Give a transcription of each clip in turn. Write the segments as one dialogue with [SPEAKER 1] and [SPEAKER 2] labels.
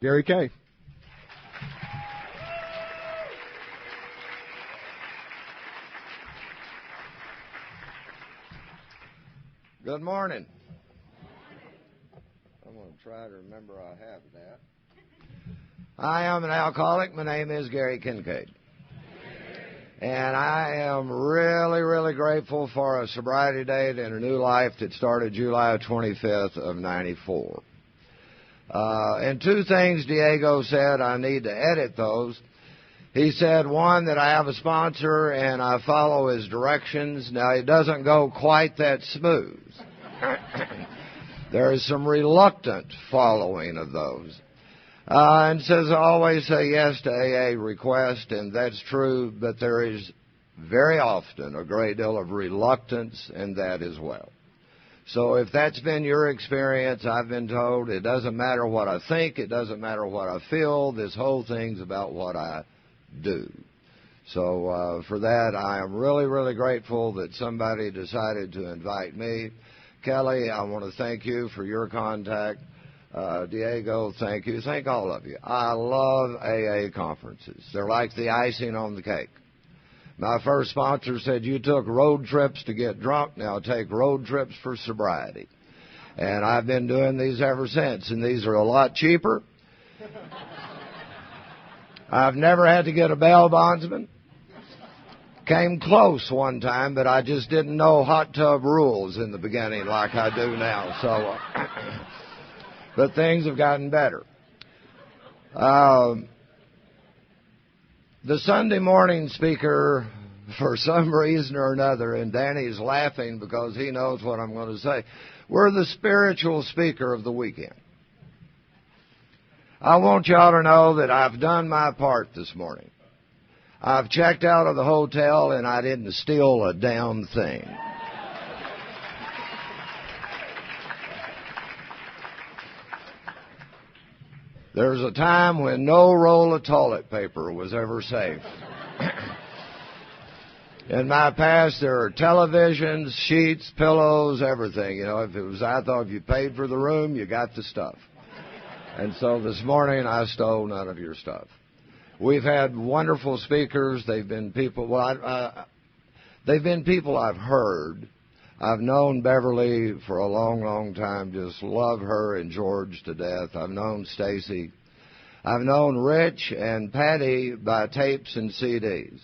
[SPEAKER 1] Gary Kay.
[SPEAKER 2] Good morning. I'm going to try to remember I have that. I am an alcoholic. My name is Gary Kincaid. And I am really, really grateful for a sobriety date and a new life that started July 25th of 94. And two things Diego said, I need to edit those. He said, one, that I have a sponsor and I follow his directions. Now, it doesn't go quite that smooth. There is some reluctant following of those. And says, I always say yes to AA request, and that's true, but there is very often a great deal of reluctance in that as well. So if that's been your experience, I've been told it doesn't matter what I think, it doesn't matter what I feel, this whole thing's about what I do. So for that, I am really, really grateful that somebody decided to invite me. Kelly, I want to thank you for your contact. Diego, thank you. Thank all of you. I love AA conferences. They're like the icing on the cake. My first sponsor said, you took road trips to get drunk, now take road trips for sobriety. And I've been doing these ever since, and these are a lot cheaper. I've never had to get a bail bondsman. Came close one time, but I just didn't know hot tub rules in the beginning like I do now. So, but things have gotten better. The Sunday morning speaker, for some reason or another, and Danny's laughing because he knows what I'm going to say, we're the spiritual speaker of the weekend. I want y'all to know that I've done my part this morning. I've checked out of the hotel and I didn't steal a damn thing. There's a time when no roll of toilet paper was ever safe. In my past, there are televisions, sheets, pillows, everything. You know, I thought if you paid for the room, you got the stuff. And so this morning, I stole none of your stuff. We've had wonderful speakers. They've been people. They've been people I've heard. I've known Beverly for a long, long time. Just love her and George to death. I've known Stacy. I've known Rich and Patty by tapes and CDs.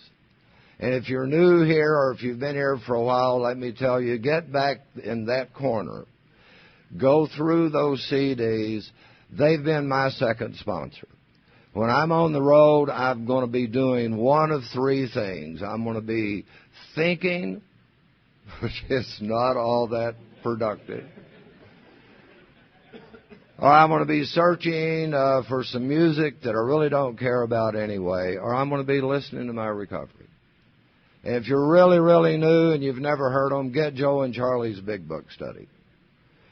[SPEAKER 2] And if you're new here or if you've been here for a while, let me tell you, get back in that corner. Go through those CDs. They've been my second sponsor. When I'm on the road, I'm going to be doing one of three things. I'm going to be thinking, which is not all that productive. Or I'm going to be searching for some music that I really don't care about anyway. Or I'm going to be listening to my recovery. And if you're really, really new and you've never heard them, get Joe and Charlie's Big Book Study.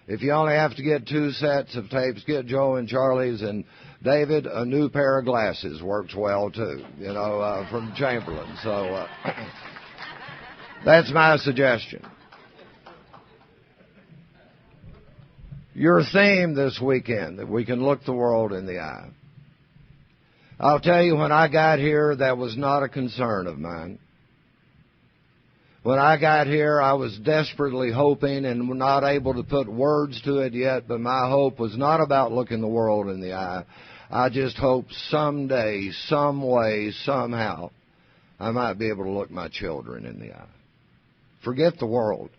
[SPEAKER 2] If you only have to get 2 sets of tapes, get Joe and Charlie's. And David, a new pair of glasses works well, too, you know, from Chamberlain. So that's my suggestion. Your theme this weekend, that we can look the world in the eye. I'll tell you, when I got here, that was not a concern of mine. When I got here, I was desperately hoping and not able to put words to it yet, but my hope was not about looking the world in the eye. I just hoped someday, some way, somehow, I might be able to look my children in the eye. Forget the world,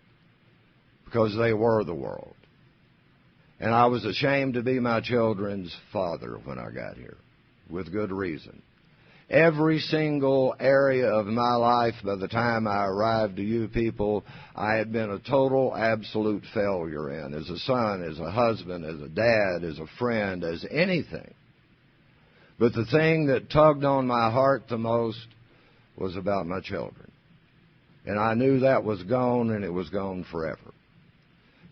[SPEAKER 2] because they were the world. And I was ashamed to be my children's father when I got here, with good reason. Every single area of my life, by the time I arrived to you people, I had been a total, absolute failure in. As a son, as a husband, as a dad, as a friend, as anything. But the thing that tugged on my heart the most was about my children. And I knew that was gone, and it was gone forever.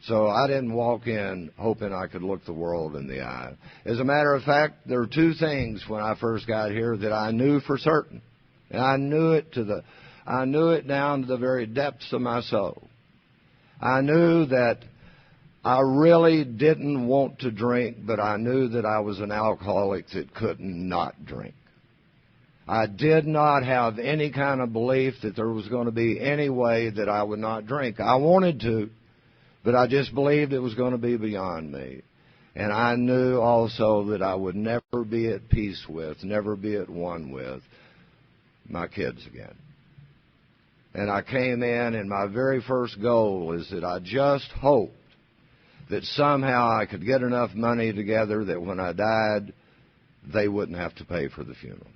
[SPEAKER 2] So I didn't walk in hoping I could look the world in the eye. As a matter of fact, there were 2 things when I first got here that I knew for certain. And I knew it down to the very depths of my soul. I knew that I really didn't want to drink, but I knew that I was an alcoholic that couldn't not drink. I did not have any kind of belief that there was going to be any way that I would not drink. I wanted to, but I just believed it was going to be beyond me. And I knew also that I would never be at peace with, never be at one with my kids again. And I came in, and my very first goal is that I just hoped that somehow I could get enough money together that when I died, they wouldn't have to pay for the funeral.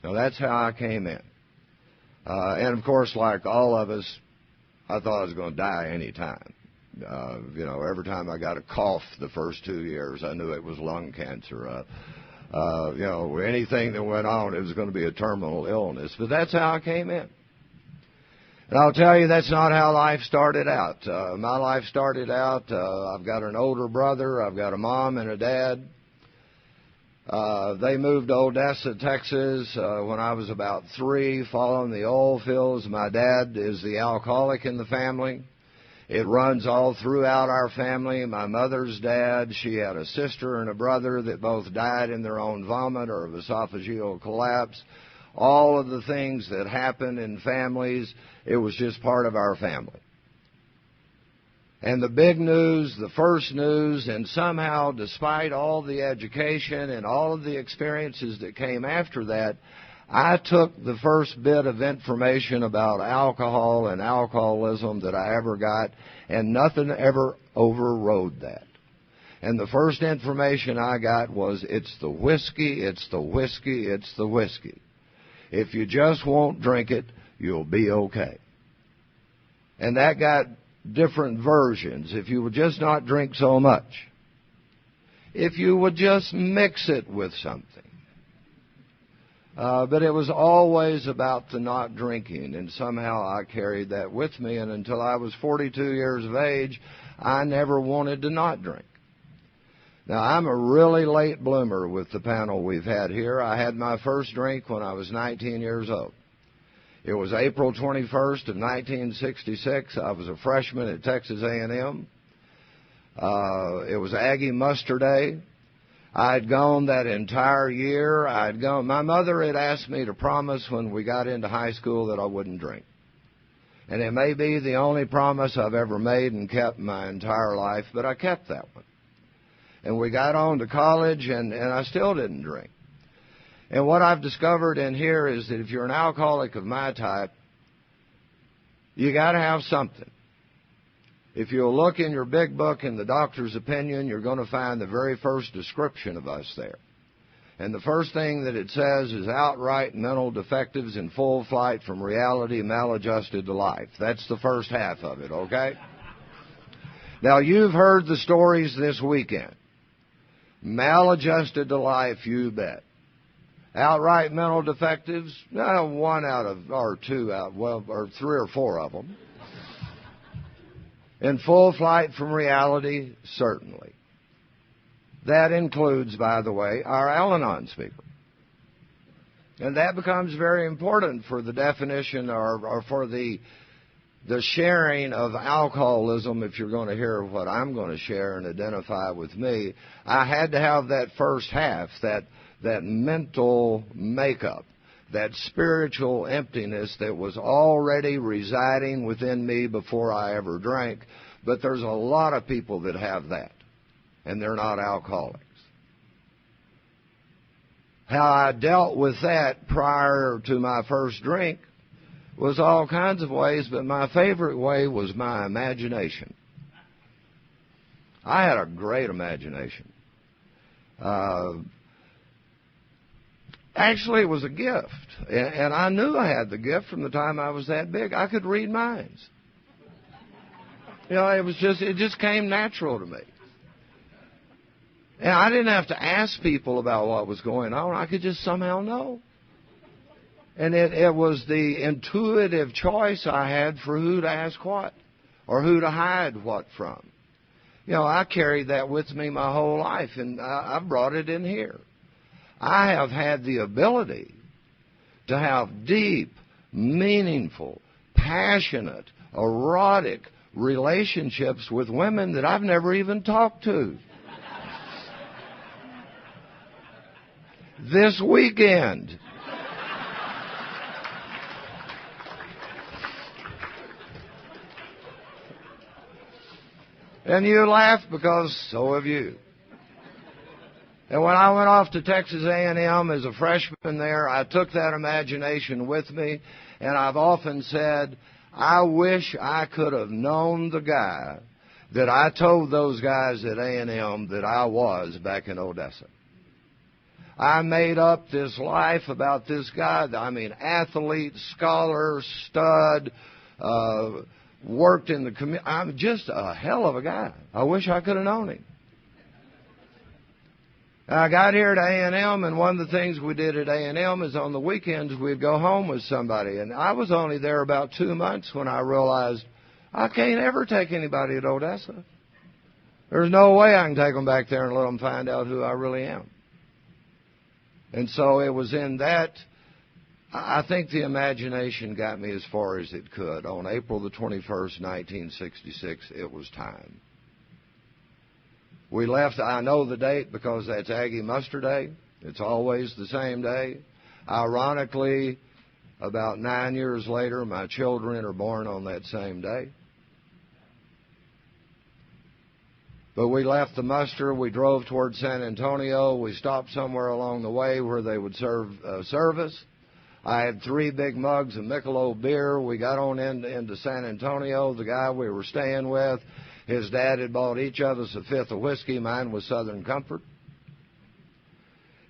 [SPEAKER 2] Now, that's how I came in. And, of course, like all of us, I thought I was going to die any time. Every time I got a cough the first 2 years, I knew it was lung cancer. Anything that went on, it was going to be a terminal illness. But that's how I came in. And I'll tell you, that's not how life started out. My life started out, I've got an older brother, I've got a mom and a dad. They moved to Odessa, Texas, when I was about 3, following the oil fields. My dad is the alcoholic in the family. It runs all throughout our family. My mother's dad, she had a sister and a brother that both died in their own vomit or of esophageal collapse. All of the things that happen in families, it was just part of our family. And the big news, the first news, and somehow, despite all the education and all of the experiences that came after that, I took the first bit of information about alcohol and alcoholism that I ever got, and nothing ever overrode that. And the first information I got was, it's the whiskey, it's the whiskey, it's the whiskey. If you just won't drink it, you'll be okay. And that got different versions. If you would just not drink so much. If you would just mix it with something. But it was always about the not drinking, and somehow I carried that with me, and until I was 42 years of age, I never wanted to not drink. Now, I'm a really late bloomer with the panel we've had here. I had my first drink when I was 19 years old. It was April 21st of 1966. I was a freshman at Texas A&M. It was Aggie Muster Day. I'd gone that entire year. My mother had asked me to promise when we got into high school that I wouldn't drink. And it may be the only promise I've ever made and kept my entire life, but I kept that one. And we got on to college, and I still didn't drink. And what I've discovered in here is that if you're an alcoholic of my type, you got to have something. If you'll look in your big book in the doctor's opinion, you're going to find the very first description of us there. And the first thing that it says is outright mental defectives in full flight from reality, maladjusted to life. That's the first half of it, okay? Now, you've heard the stories this weekend. Maladjusted to life, you bet. Outright mental defectives, one out of, or two out, well, or 3 or 4 of them. In full flight from reality, certainly. That includes, by the way, our Al-Anon speaker. And that becomes very important for the definition or for the sharing of alcoholism. If you're going to hear what I'm going to share and identify with me, I had to have that first half, that mental makeup, that spiritual emptiness that was already residing within me before I ever drank. But there's a lot of people that have that, and they're not alcoholics. How I dealt with that prior to my first drink was all kinds of ways, but my favorite way was my imagination. I had a great imagination. Actually, it was a gift, and I knew I had the gift from the time I was that big. I could read minds. It just came natural to me. And I didn't have to ask people about what was going on. I could just somehow know. And it was the intuitive choice I had for who to ask what, or who to hide what from. I carried that with me my whole life, and I brought it in here. I have had the ability to have deep, meaningful, passionate, erotic, relationships with women that I've never even talked to. This weekend. And you laugh because so have you. And when I went off to Texas A&M as a freshman there, I took that imagination with me, and I've often said, I wish I could have known the guy that I told those guys at A&M that I was back in Odessa. I made up this life about this guy. I mean, athlete, scholar, stud, worked in the community. I'm just a hell of a guy. I wish I could have known him. And I got here at A&M, and one of the things we did at A&M is on the weekends we'd go home with somebody. And I was only there about 2 months when I realized I can't ever take anybody at Odessa. There's no way I can take them back there and let them find out who I really am. And so it was in that, I think the imagination got me as far as it could. On April the 21st, 1966, it was time. We left, I know the date because that's Aggie Muster Day. It's always the same day. Ironically, about 9 years later, my children are born on that same day. But we left the muster. We drove toward San Antonio. We stopped somewhere along the way where they would serve service. I had 3 big mugs of Michelob beer. We got on into San Antonio. The guy we were staying with, his dad had bought each of us a 5th of whiskey. Mine was Southern Comfort.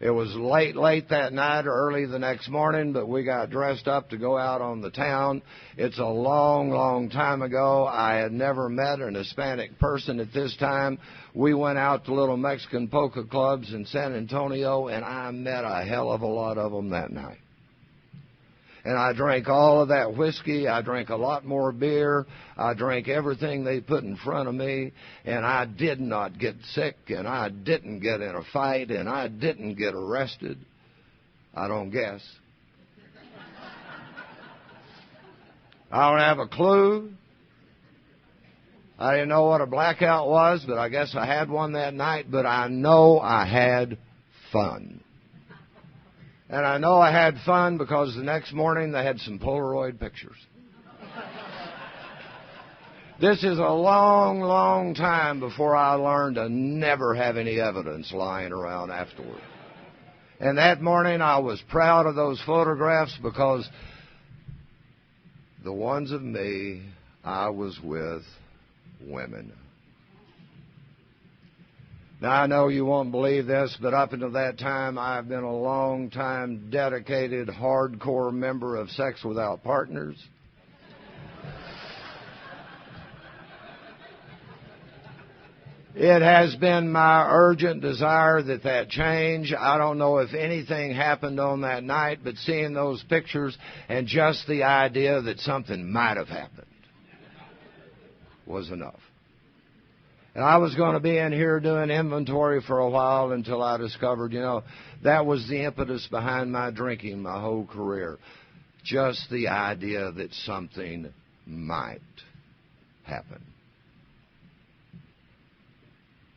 [SPEAKER 2] It was late that night or early the next morning, but we got dressed up to go out on the town. It's a long, long time ago. I had never met an Hispanic person at this time. We went out to little Mexican polka clubs in San Antonio, and I met a hell of a lot of them that night. And I drank all of that whiskey. I drank a lot more beer. I drank everything they put in front of me. And I did not get sick. And I didn't get in a fight. And I didn't get arrested. I don't guess. I don't have a clue. I didn't know what a blackout was, but I guess I had one that night. But I know I had fun. And I know I had fun because the next morning they had some Polaroid pictures. This is a long, long time before I learned to never have any evidence lying around afterward. And that morning I was proud of those photographs because the ones of me, I was with women. Now, I know you won't believe this, but up until that time, I've been a long-time, dedicated, hardcore member of Sex Without Partners. It has been my urgent desire that change. I don't know if anything happened on that night, but seeing those pictures and just the idea that something might have happened was enough. And I was going to be in here doing inventory for a while until I discovered, that was the impetus behind my drinking my whole career. Just the idea that something might happen.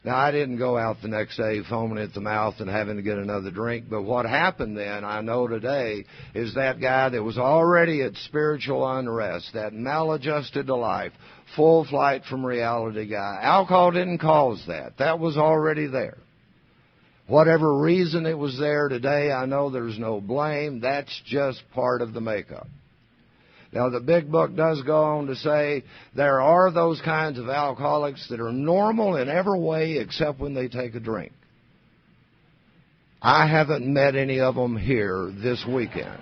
[SPEAKER 2] Now, I didn't go out the next day foaming at the mouth and having to get another drink, but what happened then, I know today, is that guy that was already at spiritual unrest, that maladjusted to life, full flight from reality guy. Alcohol didn't cause that. That was already there. Whatever reason it was there today, I know there's no blame. That's just part of the makeup. Now, the big book does go on to say there are those kinds of alcoholics that are normal in every way except when they take a drink. I haven't met any of them here this weekend.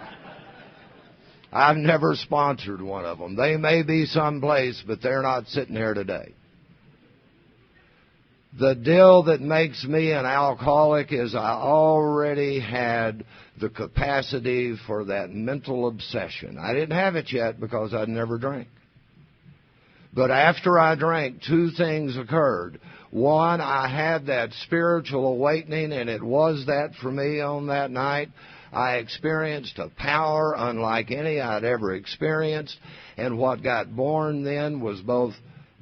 [SPEAKER 2] I've never sponsored one of them. They may be someplace, but they're not sitting here today. The deal that makes me an alcoholic is I already had the capacity for that mental obsession. I didn't have it yet because I'd never drank. But after I drank, 2 things occurred. One, I had that spiritual awakening, and it was that for me on that night. I experienced a power unlike any I'd ever experienced, and what got born then was both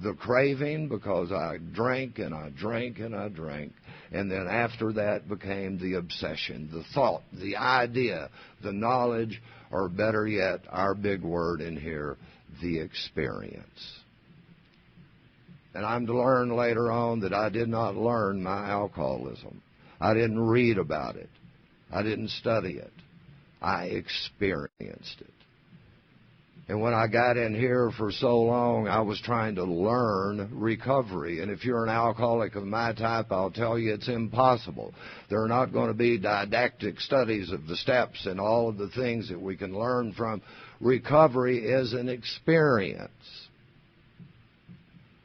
[SPEAKER 2] the craving, because I drank and I drank and I drank. And then after that became the obsession, the thought, the idea, the knowledge, or better yet, our big word in here, the experience. And I'm to learn later on that I did not learn my alcoholism. I didn't read about it. I didn't study it. I experienced it. And when I got in here for so long, I was trying to learn recovery. And if you're an alcoholic of my type, I'll tell you it's impossible. There are not going to be didactic studies of the steps and all of the things that we can learn from. Recovery is an experience.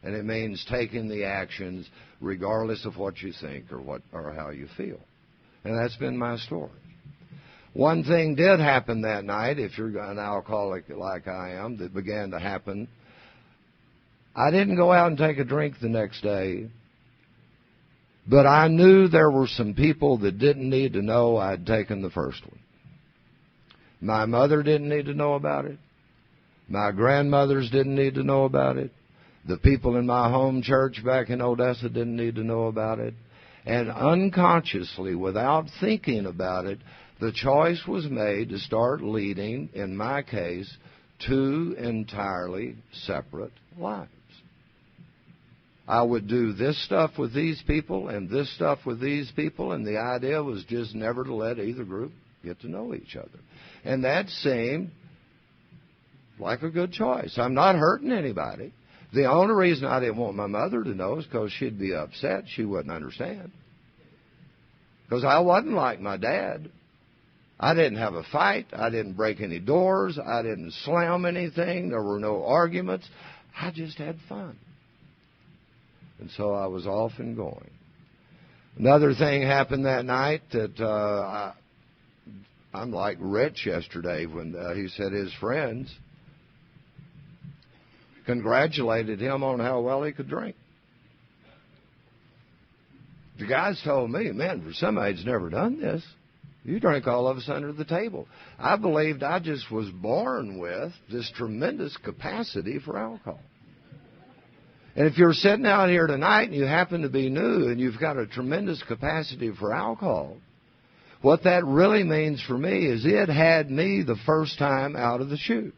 [SPEAKER 2] And it means taking the actions regardless of what you think or how you feel. And that's been my story. One thing did happen that night, if you're an alcoholic like I am, that began to happen. I didn't go out and take a drink the next day, but I knew there were some people that didn't need to know I'd taken the first one. My mother didn't need to know about it. My grandmothers didn't need to know about it. The people in my home church back in Odessa didn't need to know about it. And unconsciously, without thinking about it, the choice was made to start leading, in my case, two entirely separate lives. I would do this stuff with these people and this stuff with these people, and the idea was just never to let either group get to know each other. And that seemed like a good choice. I'm not hurting anybody. The only reason I didn't want my mother to know is because she'd be upset. She wouldn't understand. Because I wasn't like my dad. I didn't have a fight. I didn't break any doors. I didn't slam anything. There were no arguments. I just had fun. And so I was off and going. Another thing happened that night that I'm like Rich yesterday when he said his friends congratulated him on how well he could drink. The guys told me, man, for somebody who's never done this, you drink all of us under the table. I believed I just was born with this tremendous capacity for alcohol. And if you're sitting out here tonight and you happen to be new and you've got a tremendous capacity for alcohol, what that really means for me is it had me the first time out of the chute.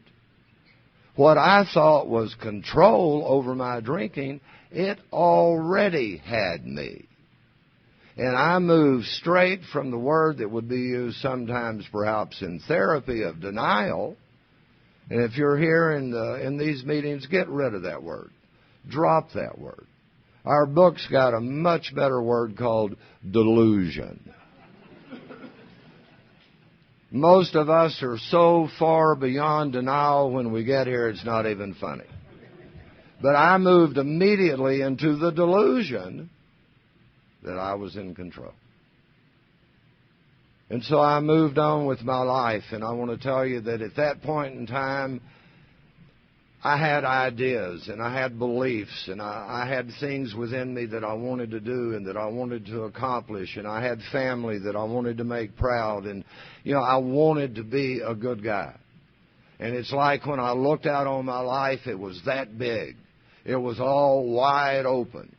[SPEAKER 2] What I thought was control over my drinking, it already had me. And I moved straight from the word that would be used sometimes perhaps in therapy of denial. And if you're here in these meetings, get rid of that word. Drop that word. Our book's got a much better word called delusion. Most of us are so far beyond denial when we get here, it's not even funny. But I moved immediately into the delusion that I was in control. And so I moved on with my life, and I want to tell you that at that point in time, I had ideas, and I had beliefs, and I had things within me that I wanted to do and that I wanted to accomplish, and I had family that I wanted to make proud, and, I wanted to be a good guy. And it's like when I looked out on my life, it was that big. It was all wide open.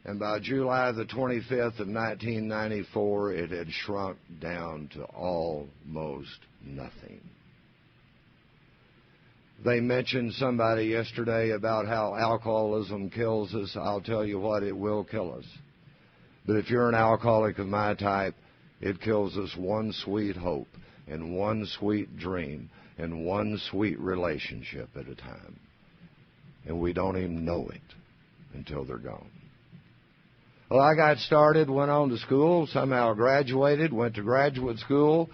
[SPEAKER 2] And by July the 25th of 1994, it had shrunk down to almost nothing. They mentioned somebody yesterday about how alcoholism kills us. I'll tell you what, it will kill us. But if you're an alcoholic of my type, it kills us one sweet hope and one sweet dream and one sweet relationship at a time. And we don't even know it until they're gone. Well, I got started, went on to school, somehow graduated, went to graduate school,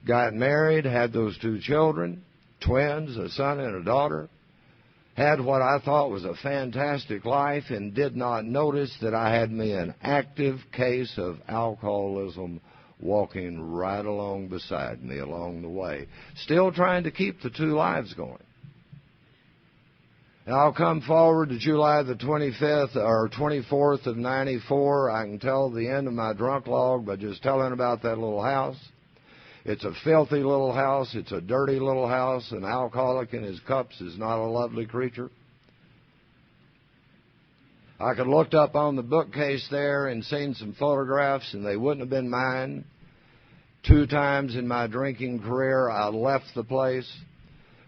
[SPEAKER 2] got married, had those two children. Twins, a son and a daughter, had what I thought was a fantastic life and did not notice that I had me an active case of alcoholism walking right along beside me along the way, still trying to keep the two lives going. And I'll come forward to July the 25th or 24th of 94. I can tell the end of my drunk log by just telling about that little house. It's a filthy little house. It's a dirty little house. An alcoholic in his cups is not a lovely creature. I could looked up on the bookcase there and seen some photographs, and they wouldn't have been mine. 2 times in my drinking career, I left the place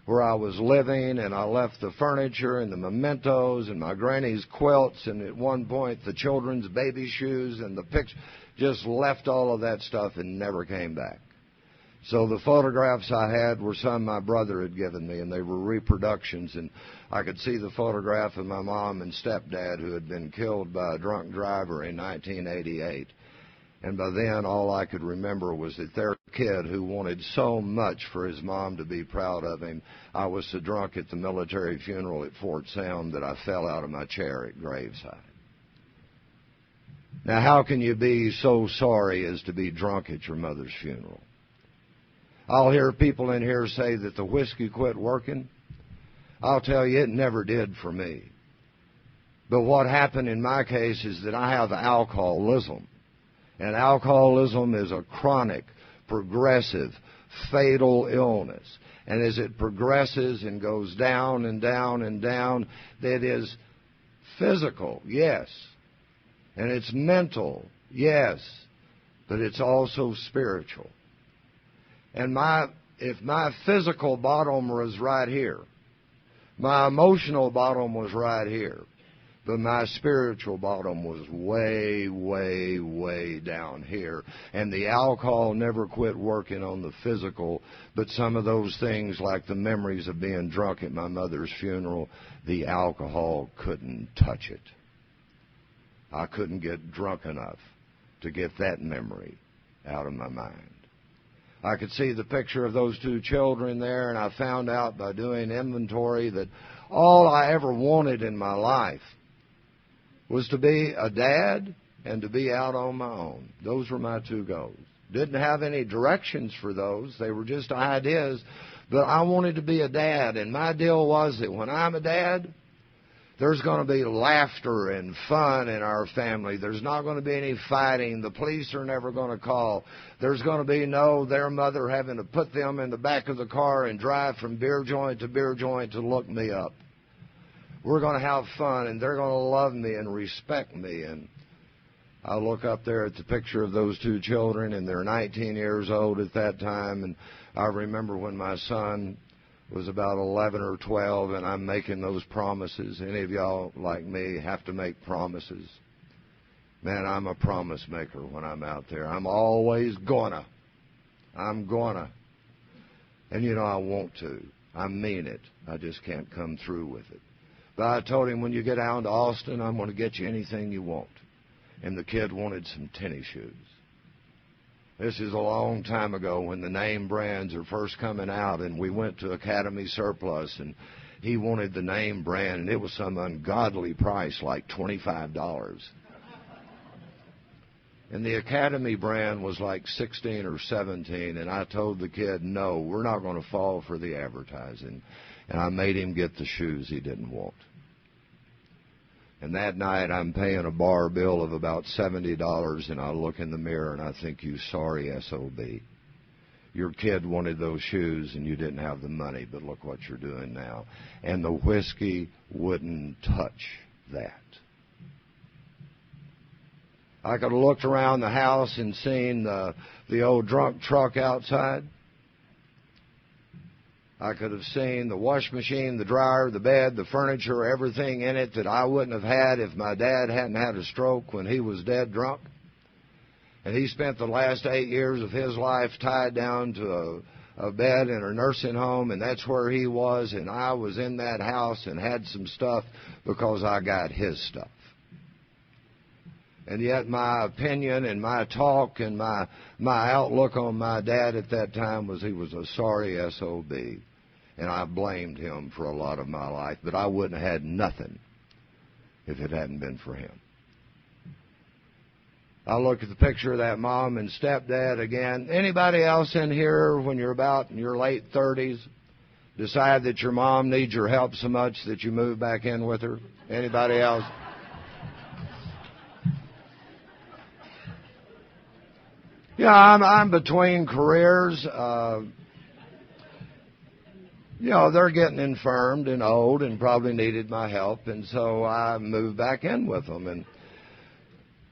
[SPEAKER 2] where I was living, and I left the furniture and the mementos and my granny's quilts, and at one point the children's baby shoes and the picture. Just left all of that stuff and never came back. So the photographs I had were some my brother had given me, and they were reproductions, and I could see the photograph of my mom and stepdad who had been killed by a drunk driver in 1988. And by then, all I could remember was that their kid who wanted so much for his mom to be proud of him, I was so drunk at the military funeral at Fort Sam that I fell out of my chair at graveside. Now, how can you be so sorry as to be drunk at your mother's funeral? I'll hear people in here say that the whiskey quit working. I'll tell you, it never did for me. But what happened in my case is that I have alcoholism. And alcoholism is a chronic, progressive, fatal illness. And as it progresses and goes down and down and down, that is physical, yes. And it's mental, yes. But it's also spiritual. And if my physical bottom was right here, my emotional bottom was right here, but my spiritual bottom was way, way, way down here. And the alcohol never quit working on the physical, but some of those things, like the memories of being drunk at my mother's funeral, the alcohol couldn't touch it. I couldn't get drunk enough to get that memory out of my mind. I could see the picture of those 2 children there, and I found out by doing inventory that all I ever wanted in my life was to be a dad and to be out on my own. Those were my 2 goals. Didn't have any directions for those. They were just ideas. But I wanted to be a dad, and my deal was that when I'm a dad, there's going to be laughter and fun in our family. There's not going to be any fighting. The police are never going to call. There's going to be their mother having to put them in the back of the car and drive from beer joint to beer joint to look me up. We're going to have fun, and they're going to love me and respect me. And I look up there at the picture of those 2 children, and they're 19 years old at that time. And I remember when my son was about 11 or 12, and I'm making those promises. Any of y'all, like me, have to make promises? Man, I'm a promise maker when I'm out there. I'm always gonna. I'm gonna. And, I want to. I mean it. I just can't come through with it. But I told him, when you get down to Austin, I'm going to get you anything you want. And the kid wanted some tennis shoes. This is a long time ago when the name brands are first coming out, and we went to Academy Surplus, and he wanted the name brand, and it was some ungodly price, like $25. And the Academy brand was like 16 or 17, and I told the kid, no, we're not going to fall for the advertising. And I made him get the shoes he didn't want. And that night I'm paying a bar bill of about $70, and I look in the mirror and I think, you sorry SOB. Your kid wanted those shoes and you didn't have the money, but look what you're doing now. And the whiskey wouldn't touch that. I could have looked around the house and seen the old drunk truck outside. I could have seen the wash machine, the dryer, the bed, the furniture, everything in it that I wouldn't have had if my dad hadn't had a stroke when he was dead drunk. And he spent the last 8 years of his life tied down to a bed in a nursing home, and that's where he was, and I was in that house and had some stuff because I got his stuff. And yet my opinion and my talk and my outlook on my dad at that time was he was a sorry SOB. And I blamed him for a lot of my life, but I wouldn't have had nothing if it hadn't been for him. I look at the picture of that mom and stepdad again. Anybody else in here, when you're about in your late 30s, decide that your mom needs your help so much that you move back in with her? Anybody else? Yeah, I'm between careers. They're getting infirmed and old and probably needed my help, and so I moved back in with them. And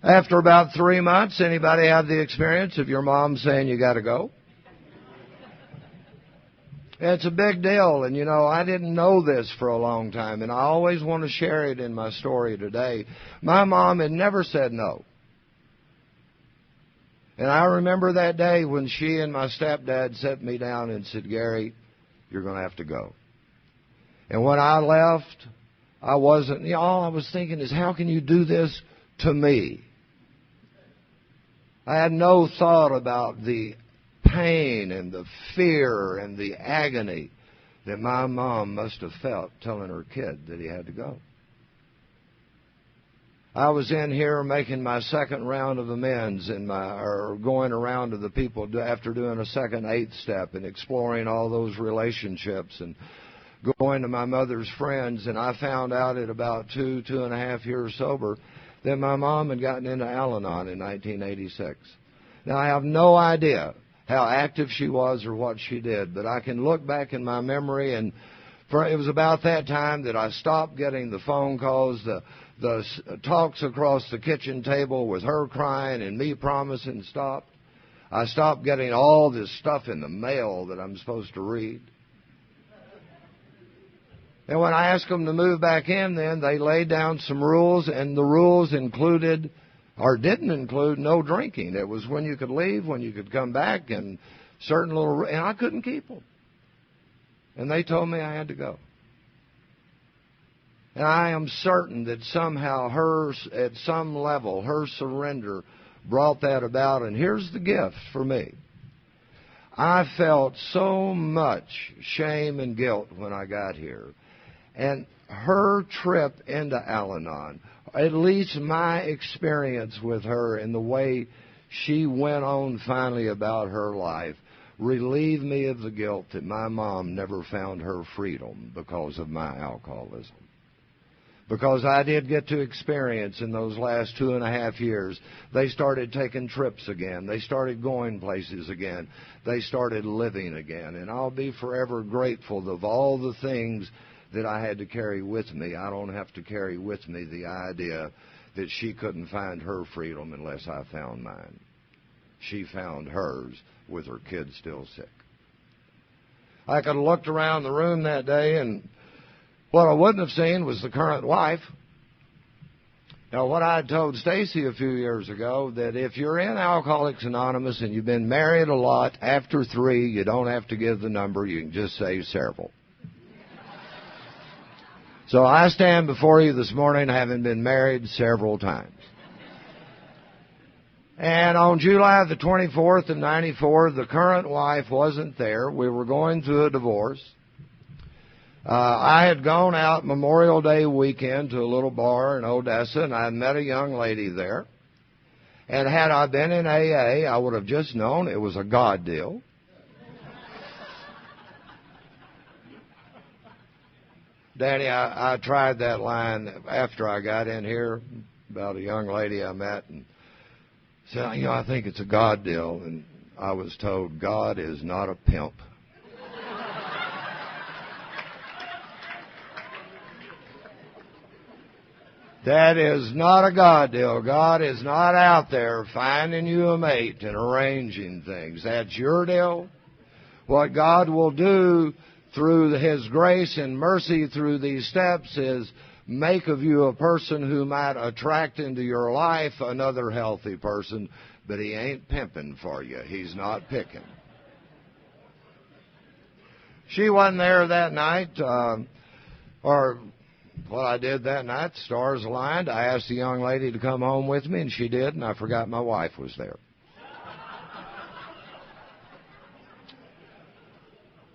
[SPEAKER 2] after about 3 months, anybody have the experience of your mom saying you got to go? It's a big deal, and I didn't know this for a long time, and I always want to share it in my story today. My mom had never said no. And I remember that day when she and my stepdad set me down and said, Gary, you're going to have to go. And when I left, I wasn't, all I was thinking is, how can you do this to me? I had no thought about the pain and the fear and the agony that my mom must have felt telling her kid that he had to go. I was in here making my second round of amends or going around to the people after doing a second 8th step and exploring all those relationships and going to my mother's friends, and I found out at about 2.5 years sober that my mom had gotten into Al-Anon in 1986. Now, I have no idea how active she was or what she did, but I can look back in my memory, and it was about that time that I stopped getting the phone calls, the talks across the kitchen table with her crying and me promising stop. I stopped getting all this stuff in the mail that I'm supposed to read. And when I asked them to move back in, then they laid down some rules, and the rules included or didn't include no drinking. It was when you could leave, when you could come back, and certain little, and I couldn't keep them. And they told me I had to go. And I am certain that somehow at some level, her surrender brought that about. And here's the gift for me. I felt so much shame and guilt when I got here. And her trip into Al-Anon, at least my experience with her and the way she went on finally about her life, relieved me of the guilt that my mom never found her freedom because of my alcoholism. Because I did get to experience in those last 2.5 years, they started taking trips again. They started going places again. They started living again. And I'll be forever grateful of all the things that I had to carry with me. I don't have to carry with me the idea that she couldn't find her freedom unless I found mine. She found hers with her kids still sick. I could have looked around the room that day, and what I wouldn't have seen was the current wife. Now, what I had told Stacy a few years ago, that if you're in Alcoholics Anonymous and you've been married a lot, after 3, you don't have to give the number. You can just say several. So I stand before you this morning having been married several times. And on July the 24th of 94, the current wife wasn't there. We were going through a divorce. I had gone out Memorial Day weekend to a little bar in Odessa, and I had met a young lady there. And had I been in AA, I would have just known it was a God deal. Danny, I tried that line after I got in here about a young lady I met and said, I think it's a God deal. And I was told, God is not a pimp. That is not a God deal. God is not out there finding you a mate and arranging things. That's your deal. What God will do through His grace and mercy through these steps is make of you a person who might attract into your life another healthy person, but He ain't pimping for you. He's not picking. She wasn't there that night, or what I did that night, the stars aligned. I asked the young lady to come home with me, and she did, and I forgot my wife was there.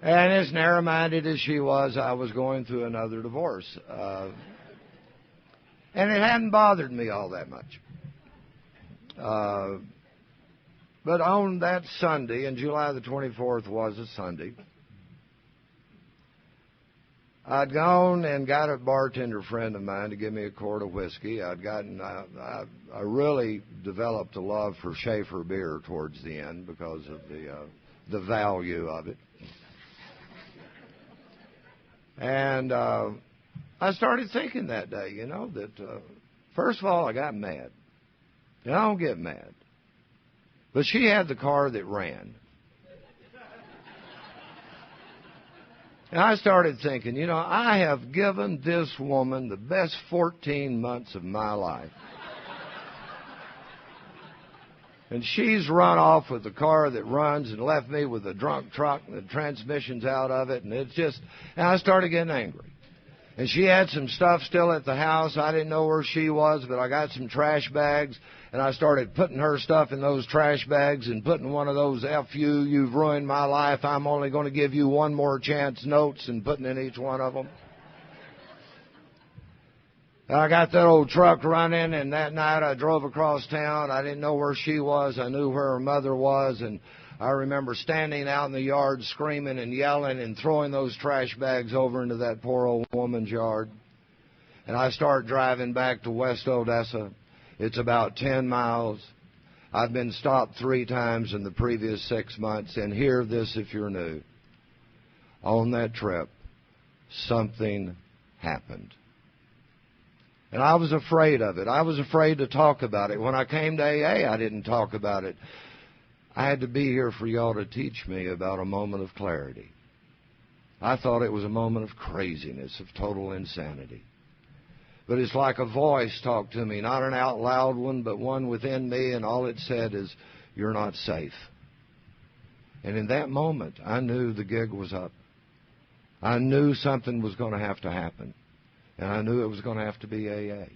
[SPEAKER 2] And as narrow-minded as she was, I was going through another divorce. And it hadn't bothered me all that much. But on that Sunday, and July the 24th was a Sunday, I'd gone and got a bartender friend of mine to give me a quart of whiskey. I really developed a love for Schaefer beer towards the end because of the value of it. And I started thinking that day, that first of all, I got mad. And I don't get mad. But she had the car that ran. And I started thinking, I have given this woman the best 14 months of my life. And she's run off with the car that runs and left me with a drunk truck and the transmission's out of it. And and I started getting angry. And she had some stuff still at the house. I didn't know where she was, but I got some trash bags. And I started putting her stuff in those trash bags and putting one of those F you've ruined my life, I'm only going to give you one more chance notes and putting in each one of them. And I got that old truck running, and that night I drove across town. I didn't know where she was. I knew where her mother was, and I remember standing out in the yard screaming and yelling and throwing those trash bags over into that poor old woman's yard. And I start driving back to West Odessa. It's about 10 miles. I've been stopped 3 times in the previous 6 months. And hear this if you're new. On that trip, something happened. And I was afraid of it. I was afraid to talk about it. When I came to AA, I didn't talk about it. I had to be here for y'all to teach me about a moment of clarity. I thought it was a moment of craziness, of total insanity. But it's like a voice talked to me, not an out loud one, but one within me, and all it said is, "You're not safe." And in that moment, I knew the gig was up. I knew something was going to have to happen, and I knew it was going to have to be AA.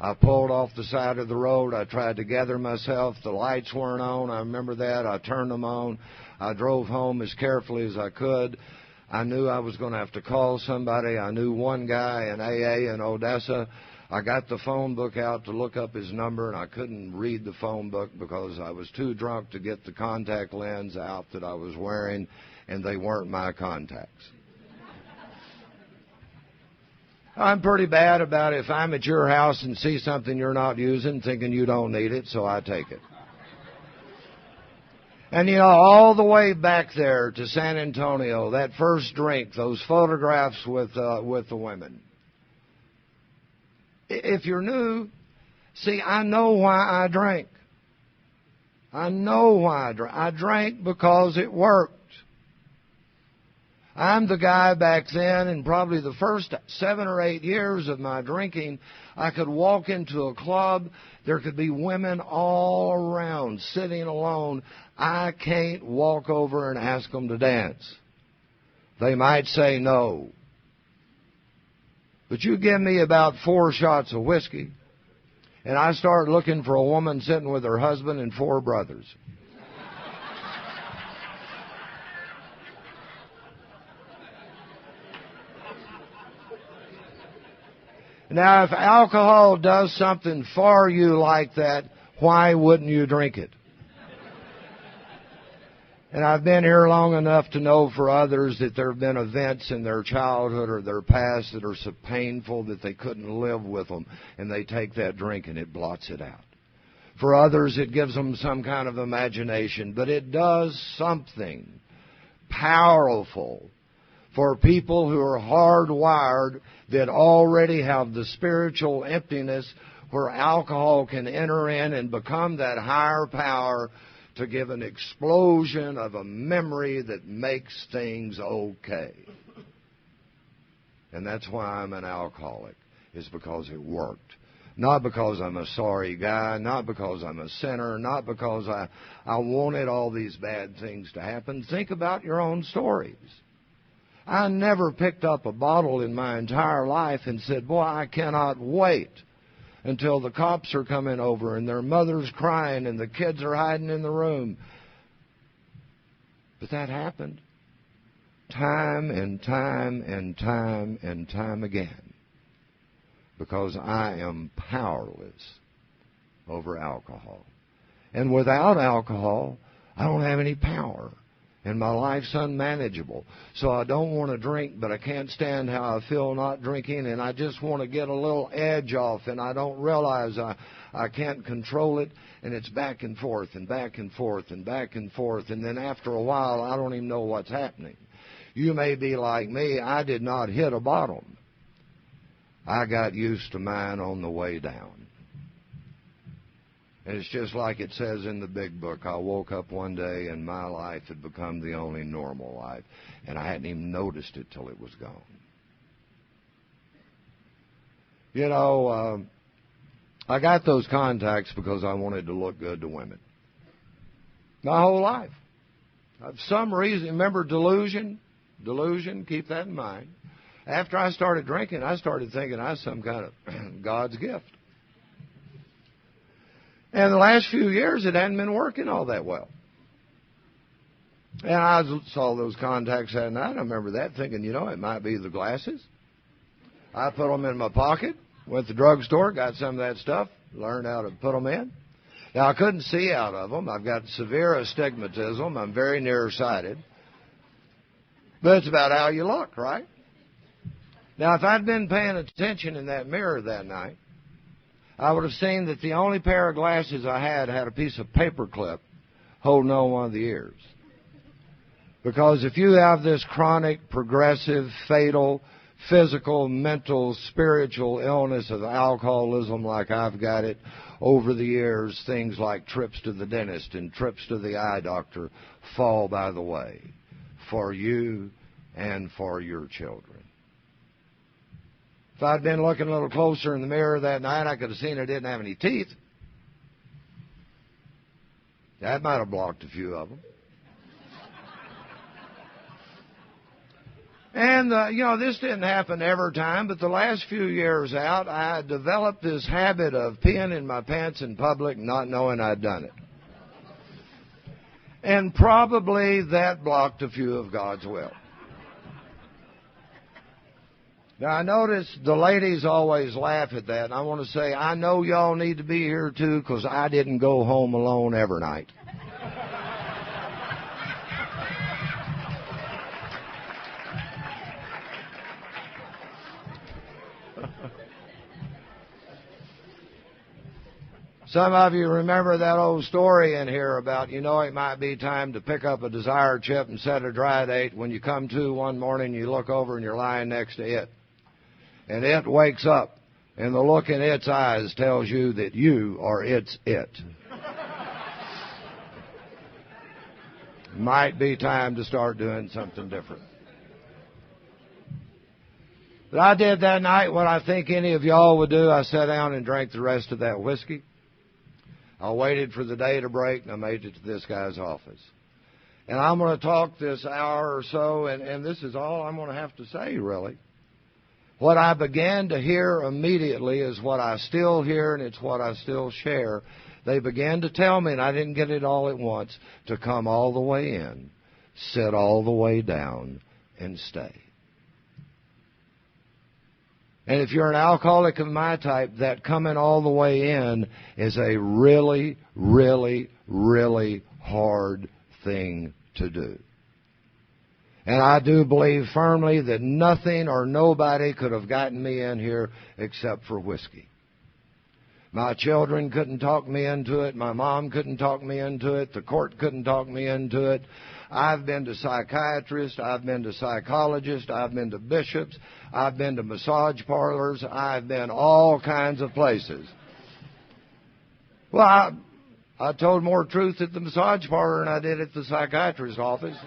[SPEAKER 2] I pulled off the side of the road. I tried to gather myself. The lights weren't on. I remember that. I turned them on. I drove home as carefully as I could. I knew I was going to have to call somebody. I knew one guy in AA in Odessa. I got the phone book out to look up his number, and I couldn't read the phone book because I was too drunk to get the contact lens out that I was wearing, and they weren't my contacts. I'm pretty bad about if I'm at your house and see something you're not using, thinking you don't need it, so I take it. And, all the way back there to San Antonio, that first drink, those photographs with the women. If you're new, see, I know why I drank. I know why I drank. I drank because it worked. I'm the guy back then, in probably the first 7 or 8 years of my drinking, I could walk into a club. There could be women all around, sitting alone. I can't walk over and ask them to dance. They might say no. But you give me about 4 shots of whiskey, and I start looking for a woman sitting with her husband and 4 brothers. Now, if alcohol does something for you like that, why wouldn't you drink it? And I've been here long enough to know for others that there have been events in their childhood or their past that are so painful that they couldn't live with them, and they take that drink and it blots it out. For others, it gives them some kind of imagination, but it does something powerful for people who are hardwired, that already have the spiritual emptiness where alcohol can enter in and become that higher power to give an explosion of a memory that makes things okay. And that's why I'm an alcoholic, is because it worked. Not because I'm a sorry guy, not because I'm a sinner, not because I wanted all these bad things to happen. Think about your own stories. I never picked up a bottle in my entire life and said, boy, I cannot wait until the cops are coming over and their mother's crying and the kids are hiding in the room. But that happened time and time and time and time again, because I am powerless over alcohol. And without alcohol, I don't have any power. And my life's unmanageable. So I don't want to drink, but I can't stand how I feel not drinking, and I just want to get a little edge off, and I don't realize I can't control it, and it's back and forth and back and forth and back and forth, and then after a while I don't even know what's happening. You may be like me. I did not hit a bottom. I got used to mine on the way down. And it's just like it says in the big book. I woke up one day and my life had become the only normal life. And I hadn't even noticed it till it was gone. You know, I got those contacts because I wanted to look good to women. My whole life. For some reason, remember delusion? Delusion, keep that in mind. After I started drinking, I started thinking I was some kind of God's gift. And the last few years, it hadn't been working all that well. And I saw those contacts that night. I remember that, thinking, you know, it might be the glasses. I put them in my pocket, went to the drugstore, got some of that stuff, learned how to put them in. Now, I couldn't see out of them. I've got severe astigmatism. I'm very nearsighted. But it's about how you look, right? Now, if I'd been paying attention in that mirror that night, I would have seen that the only pair of glasses I had a piece of paper clip holding on one of the ears. Because if you have this chronic, progressive, fatal, physical, mental, spiritual illness of alcoholism like I've got it, over the years, things like trips to the dentist and trips to the eye doctor fall by the way for you and for your children. If I'd been looking a little closer in the mirror that night, I could have seen I didn't have any teeth. That might have blocked a few of them. And, you know, this didn't happen every time, but the last few years out, I developed this habit of peeing in my pants in public, not knowing I'd done it. And probably that blocked a few of God's will. Now, I notice the ladies always laugh at that, and I want to say, I know y'all need to be here, too, because I didn't go home alone every night. Some of you remember that old story in here about, you know, it might be time to pick up a desire chip and set a dry date. When you come to one morning, you look over and you're lying next to it. And it wakes up, and the look in its eyes tells you that you are its it. Might be time to start doing something different. But I did that night what I think any of y'all would do. I sat down and drank the rest of that whiskey. I waited for the day to break, and I made it to this guy's office. And I'm going to talk this hour or so, and this is all I'm going to have to say, really. What I began to hear immediately is what I still hear, and it's what I still share. They began to tell me, and I didn't get it all at once, to come all the way in, sit all the way down, and stay. And if you're an alcoholic of my type, that coming all the way in is a really, really, really hard thing to do. And I do believe firmly that nothing or nobody could have gotten me in here except for whiskey. My children couldn't talk me into it. My mom couldn't talk me into it. The court couldn't talk me into it. I've been to psychiatrists. I've been to psychologists. I've been to bishops. I've been to massage parlors. I've been all kinds of places. Well, I told more truth at the massage parlor than I did at the psychiatrist's office.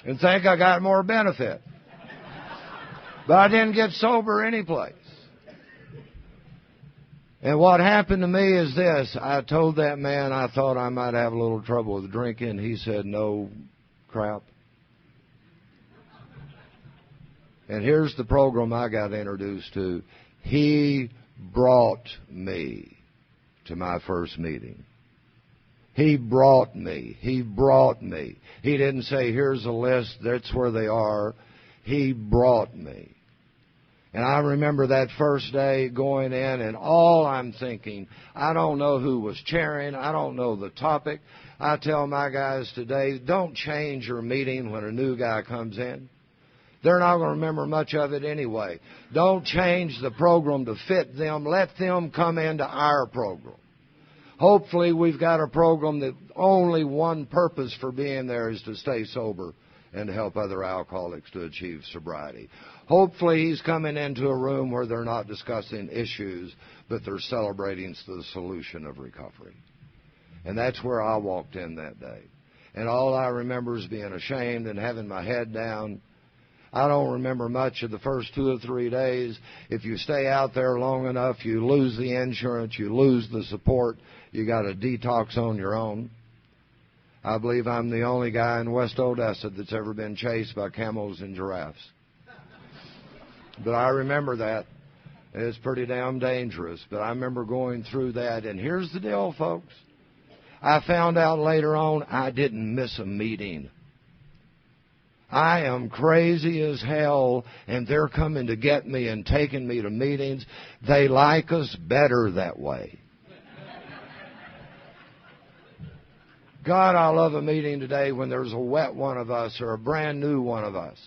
[SPEAKER 2] And think I got more benefit. But I didn't get sober any place. And what happened to me is this. I told that man I thought I might have a little trouble with drinking. He said, no crap. And here's the program I got introduced to. He brought me to my first meeting. He brought me. He brought me. He didn't say, here's a list, that's where they are. He brought me. And I remember that first day going in, and all I'm thinking, I don't know who was chairing, I don't know the topic. I tell my guys today, don't change your meeting when a new guy comes in. They're not going to remember much of it anyway. Don't change the program to fit them. Let them come into our program. Hopefully we've got a program that only one purpose for being there is to stay sober and to help other alcoholics to achieve sobriety. Hopefully he's coming into a room where they're not discussing issues, but they're celebrating the solution of recovery. And that's where I walked in that day. And all I remember is being ashamed and having my head down. I don't remember much of the first 2 or 3 days. If you stay out there long enough, you lose the insurance, you lose the support, you got to detox on your own. I believe I'm the only guy in West Odessa that's ever been chased by camels and giraffes. But I remember that. It's pretty damn dangerous. But I remember going through that. And here's the deal, folks. I found out later on I didn't miss a meeting. I am crazy as hell, and they're coming to get me and taking me to meetings. They like us better that way. God, I love a meeting today when there's a wet one of us or a brand new one of us.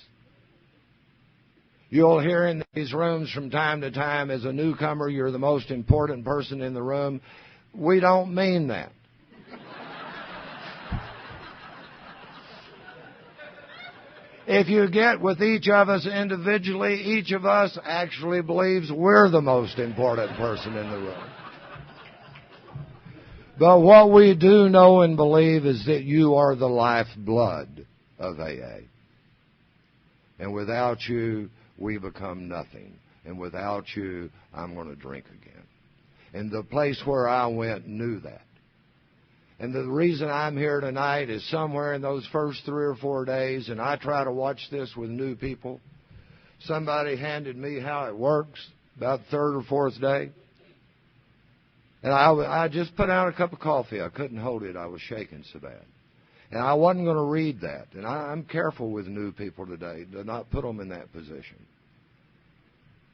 [SPEAKER 2] You'll hear in these rooms from time to time, as a newcomer, you're the most important person in the room. We don't mean that. If you get with each of us individually, each of us actually believes we're the most important person in the room. But what we do know and believe is that you are the lifeblood of AA. And without you, we become nothing. And without you, I'm going to drink again. And the place where I went knew that. And the reason I'm here tonight is somewhere in those first 3 or 4 days, and I try to watch this with new people. Somebody handed me how it works about the 3rd or 4th day. And I just put out a cup of coffee. I couldn't hold it. I was shaking so bad. And I wasn't going to read that. And I'm careful with new people today to not put them in that position.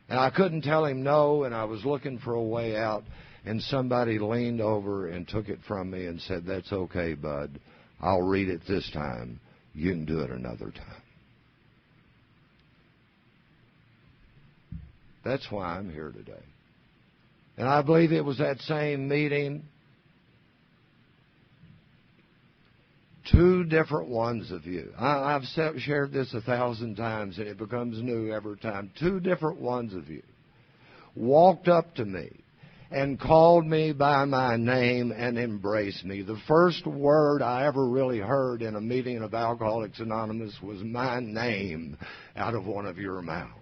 [SPEAKER 2] And I couldn't tell him no, and I was looking for a way out. And somebody leaned over and took it from me and said, "That's okay, bud. I'll read it this time. You can do it another time." That's why I'm here today. And I believe it was that same meeting, 2 different ones of you. I've shared this 1,000 times, and it becomes new every time. 2 different ones of you walked up to me and called me by my name and embraced me. The first word I ever really heard in a meeting of Alcoholics Anonymous was my name out of one of your mouths.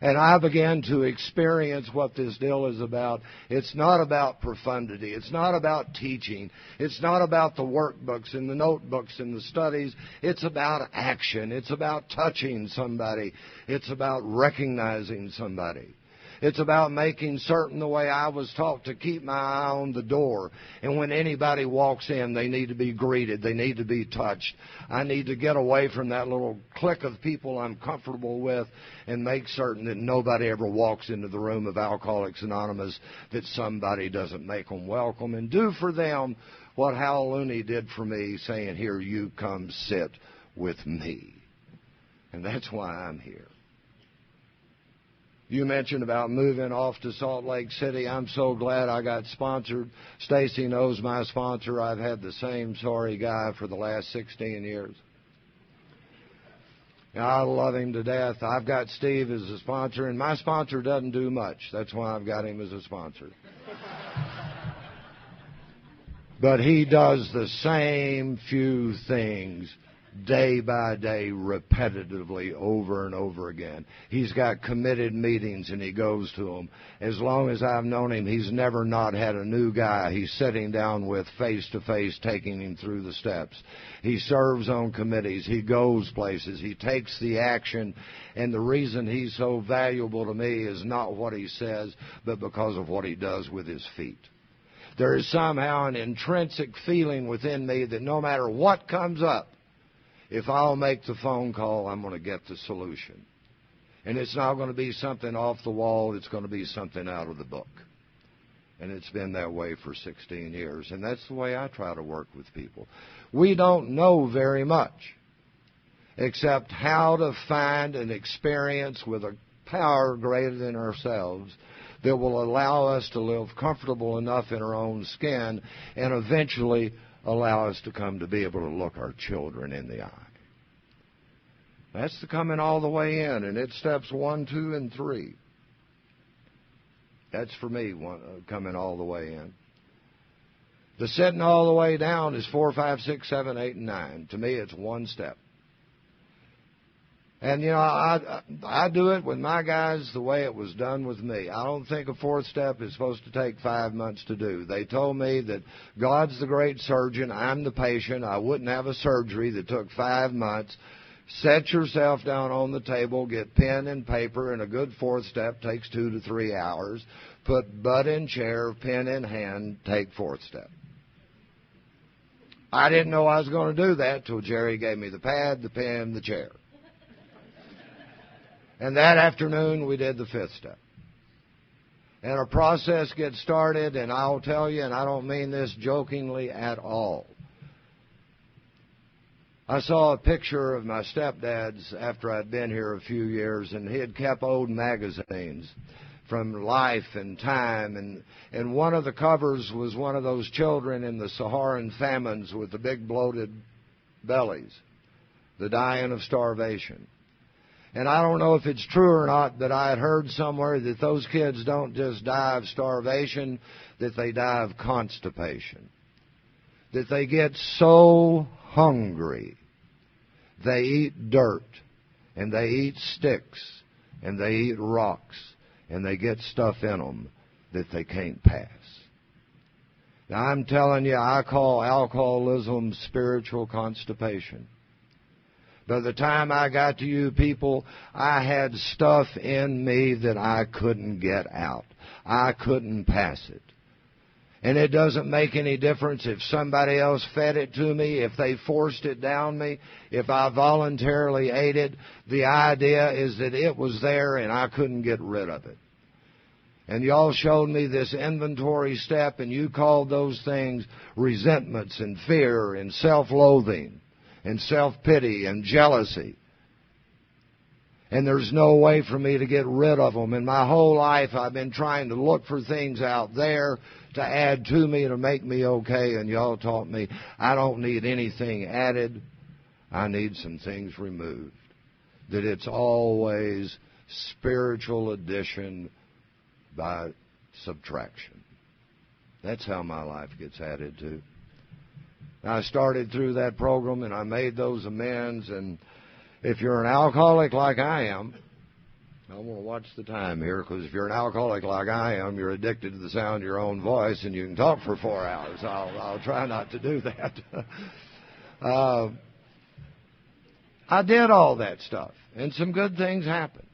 [SPEAKER 2] And I began to experience what this deal is about. It's not about profundity. It's not about teaching. It's not about the workbooks and the notebooks and the studies. It's about action. It's about touching somebody. It's about recognizing somebody. It's about making certain, the way I was taught, to keep my eye on the door. And when anybody walks in, they need to be greeted. They need to be touched. I need to get away from that little clique of people I'm comfortable with and make certain that nobody ever walks into the room of Alcoholics Anonymous that somebody doesn't make them welcome, and do for them what Hal Looney did for me, saying, "Here, you come sit with me." And that's why I'm here. You mentioned about moving off to Salt Lake City. I'm so glad I got sponsored. Stacy knows my sponsor. I've had the same sorry guy for the last 16 years. And I love him to death. I've got Steve as a sponsor, and my sponsor doesn't do much. That's why I've got him as a sponsor. But he does the same few things day by day, repetitively, over and over again. He's got committed meetings, and he goes to them. As long as I've known him, he's never not had a new guy he's sitting down with face-to-face, taking him through the steps. He serves on committees. He goes places. He takes the action. And the reason he's so valuable to me is not what he says, but because of what he does with his feet. There is somehow an intrinsic feeling within me that no matter what comes up, if I'll make the phone call, I'm going to get the solution. And it's not going to be something off the wall. It's going to be something out of the book. And it's been that way for 16 years. And that's the way I try to work with people. We don't know very much, except how to find an experience with a power greater than ourselves that will allow us to live comfortable enough in our own skin and eventually allow us to come to be able to look our children in the eye. That's the coming all the way in, and it's steps 1, 2, and 3. That's for me, coming all the way in. The sitting all the way down is 4, 5, 6, 7, 8, and 9. To me, it's one step. And, I do it with my guys the way it was done with me. I don't think a fourth step is supposed to take 5 months to do. They told me that God's the great surgeon, I'm the patient. I wouldn't have a surgery that took 5 months. Set yourself down on the table, get pen and paper, and a good fourth step takes 2 to 3 hours. Put butt in chair, pen in hand, take fourth step. I didn't know I was going to do that till Jerry gave me the pad, the pen, the chair. And that afternoon, we did the fifth step. And a process gets started, and I'll tell you, and I don't mean this jokingly at all. I saw a picture of my stepdad's after I'd been here a few years, and he had kept old magazines from Life and Time, and one of the covers was one of those children in the Saharan famines with the big bloated bellies, the dying of starvation. And I don't know if it's true or not, but I had heard somewhere that those kids don't just die of starvation, that they die of constipation. That they get so hungry, they eat dirt, and they eat sticks, and they eat rocks, and they get stuff in them that they can't pass. Now, I'm telling you, I call alcoholism spiritual constipation. By the time I got to you people, I had stuff in me that I couldn't get out. I couldn't pass it. And it doesn't make any difference if somebody else fed it to me, if they forced it down me, if I voluntarily ate it. The idea is that it was there and I couldn't get rid of it. And y'all showed me this inventory step, and you called those things resentments and fear and self-loathing and self-pity and jealousy. And there's no way for me to get rid of them. And my whole life I've been trying to look for things out there to add to me to make me okay. And y'all taught me I don't need anything added. I need some things removed. That it's always spiritual addition by subtraction. That's how my life gets added to. I started through that program, and I made those amends. And if you're an alcoholic like I am, I want to watch the time here, because if you're an alcoholic like I am, you're addicted to the sound of your own voice, and you can talk for 4 hours. I'll try not to do that. I did all that stuff, and some good things happened.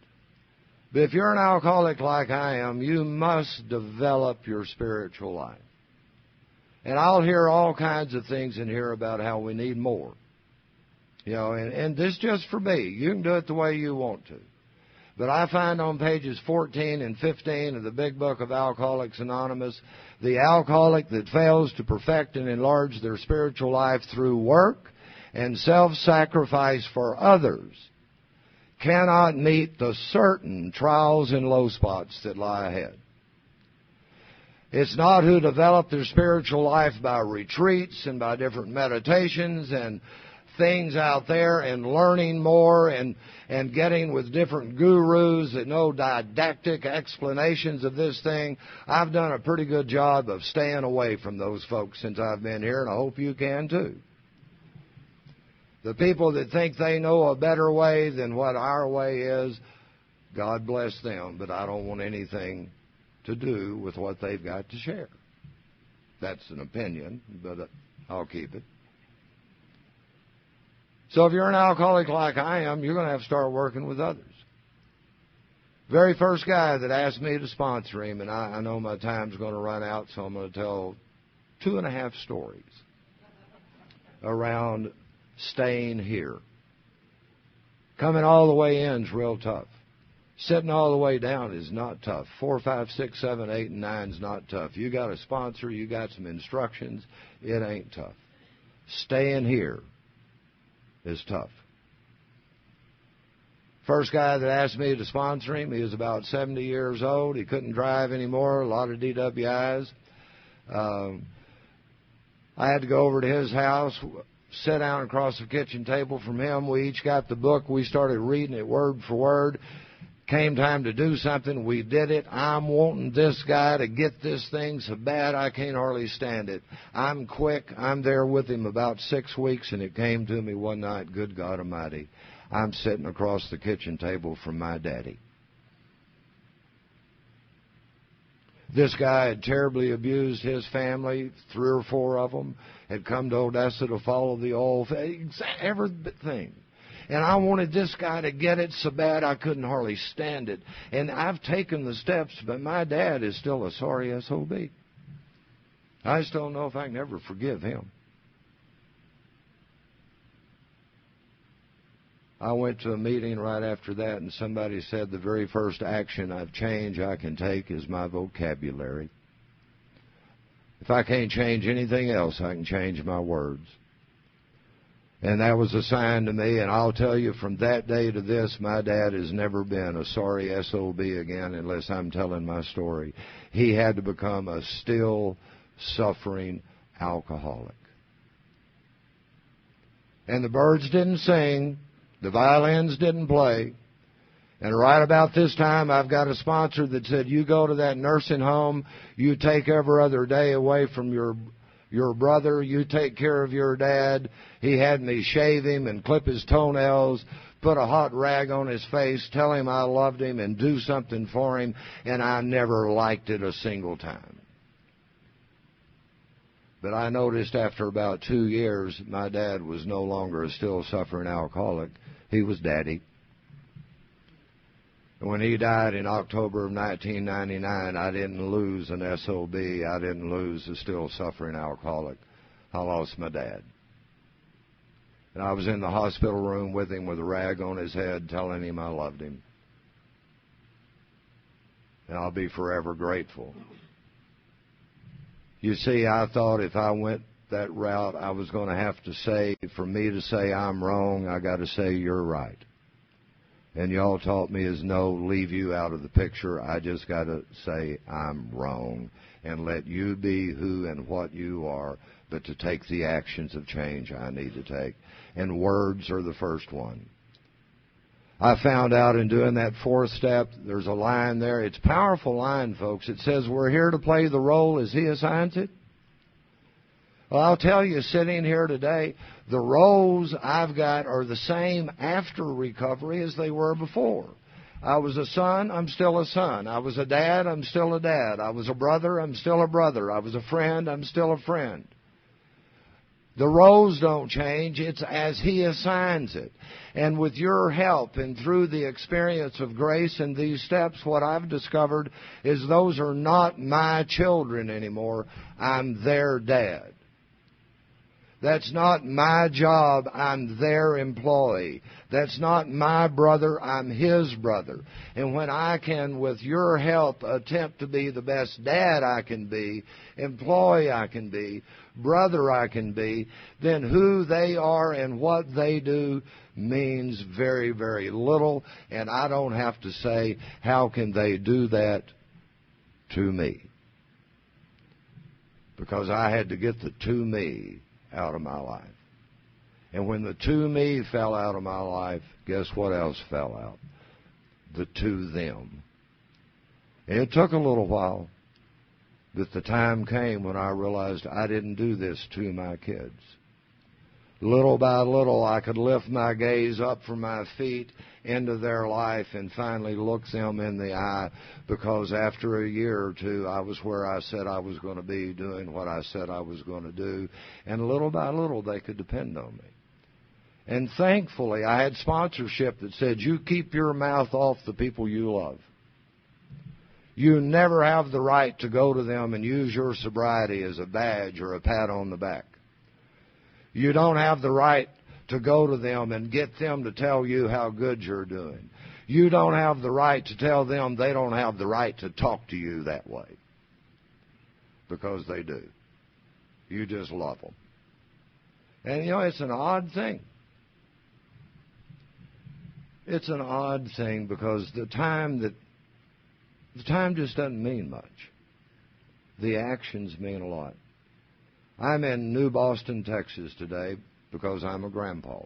[SPEAKER 2] But if you're an alcoholic like I am, you must develop your spiritual life. And I'll hear all kinds of things in here about how we need more. And this just for me. You can do it the way you want to. But I find on pages 14 and 15 of the Big Book of Alcoholics Anonymous, the alcoholic that fails to perfect and enlarge their spiritual life through work and self-sacrifice for others cannot meet the certain trials and low spots that lie ahead. It's not who develop their spiritual life by retreats and by different meditations and things out there and learning more and getting with different gurus that know didactic explanations of this thing. I've done a pretty good job of staying away from those folks since I've been here, and I hope you can too. The people that think they know a better way than what our way is, God bless them, but I don't want anything to do with what they've got to share. That's an opinion, but I'll keep it. So if you're an alcoholic like I am, you're going to have to start working with others. Very first guy that asked me to sponsor him, and I know my time's going to run out, so I'm going to tell 2.5 stories around staying here. Coming all the way in is real tough. Sitting all the way down is not tough. 4, 5, 6, 7, 8, and 9 is not tough. You got a sponsor, you got some instructions, it ain't tough. Staying here is tough. First guy that asked me to sponsor him, he was about 70 years old. He couldn't drive anymore, a lot of DWIs. I had to go over to his house, sit down across the kitchen table from him. We each got the book. We started reading it word for word. Came time to do something, we did it. I'm wanting this guy to get this thing so bad I can't hardly stand it. I'm quick. I'm there with him about 6 weeks, and it came to me one night, good God Almighty, I'm sitting across the kitchen table from my daddy. This guy had terribly abused his family, 3 or 4 of them, had come to Odessa to follow the oil, everything. And I wanted this guy to get it so bad I couldn't hardly stand it. And I've taken the steps, but my dad is still a sorry SOB. I just don't know if I can ever forgive him. I went to a meeting right after that, and somebody said the very first action I can take is my vocabulary. If I can't change anything else, I can change my words. And that was a sign to me, and I'll tell you, from that day to this, my dad has never been a sorry SOB again unless I'm telling my story. He had to become a still suffering alcoholic. And the birds didn't sing, the violins didn't play. And right about this time, I've got a sponsor that said, you go to that nursing home, you take every other day away from your brother, you take care of your dad. He had me shave him and clip his toenails, put a hot rag on his face, tell him I loved him and do something for him, and I never liked it a single time. But I noticed after about 2 years, my dad was no longer a still suffering alcoholic. He was daddy. When he died in October of 1999, I didn't lose an SOB. I didn't lose a still suffering alcoholic. I lost my dad. And I was in the hospital room with him with a rag on his head, telling him I loved him. And I'll be forever grateful. You see, I thought if I went that route, I was going to have to say, for me to say I'm wrong, I got to say you're right. And y'all taught me is no, leave you out of the picture. I just got to say I'm wrong and let you be who and what you are, but to take the actions of change I need to take. And words are the first one. I found out in doing that 4th step, there's a line there. It's a powerful line, folks. It says we're here to play the role as He assigns it. Well, I'll tell you, sitting here today, the roles I've got are the same after recovery as they were before. I was a son, I'm still a son. I was a dad, I'm still a dad. I was a brother, I'm still a brother. I was a friend, I'm still a friend. The roles don't change, it's as He assigns it. And with your help and through the experience of grace and these steps, what I've discovered is those are not my children anymore. I'm their dad. That's not my job, I'm their employee. That's not my brother, I'm his brother. And when I can, with your help, attempt to be the best dad I can be, employee I can be, brother I can be, then who they are and what they do means very, very little. And I don't have to say, how can they do that to me? Because I had to get the to me out of my life. And when the to me fell out of my life, guess what else fell out? The to them. And it took a little while, but the time came when I realized I didn't do this to my kids. Little by little, I could lift my gaze up from my feet into their life and finally look them in the eye, because after a year or two, I was where I said I was going to be, doing what I said I was going to do. And little by little, they could depend on me. And thankfully, I had sponsorship that said, you keep your mouth off the people you love. You never have the right to go to them and use your sobriety as a badge or a pat on the back. You don't have the right to go to them and get them to tell you how good you're doing. You don't have the right to tell them they don't have the right to talk to you that way. Because they do. You just love them. And you know, it's an odd thing. It's an odd thing because the time just doesn't mean much. The actions mean a lot. I'm in New Boston, Texas today because I'm a grandpa.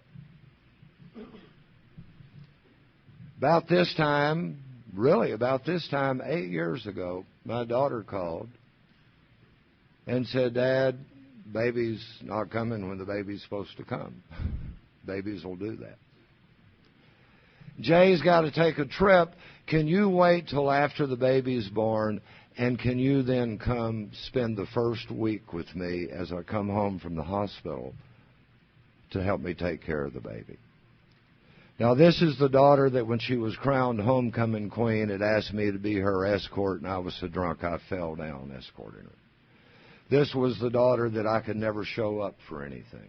[SPEAKER 2] About this time, 8 years ago, my daughter called and said, "Dad, baby's not coming when the baby's supposed to come. Babies will do that. Jay's got to take a trip. Can you wait till after the baby's born, and can you then come spend the first week with me as I come home from the hospital to help me take care of the baby?" Now, this is the daughter that when she was crowned homecoming queen had asked me to be her escort, and I was so drunk I fell down escorting her. This was the daughter that I could never show up for anything.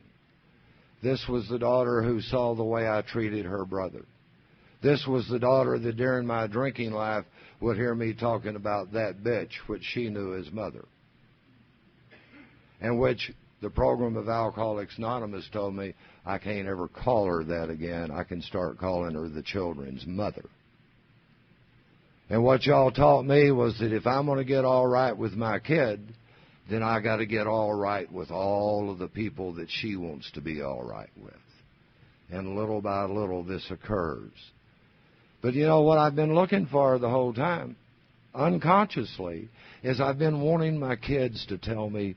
[SPEAKER 2] This was the daughter who saw the way I treated her brother. This was the daughter that during my drinking life would hear me talking about that bitch, which she knew as mother. And which the program of Alcoholics Anonymous told me I can't ever call her that again. I can start calling her the children's mother. And what y'all taught me was that if I'm going to get all right with my kid, then I got to get all right with all of the people that she wants to be all right with. And little by little this occurs. But you know what I've been looking for the whole time, unconsciously, is I've been wanting my kids to tell me,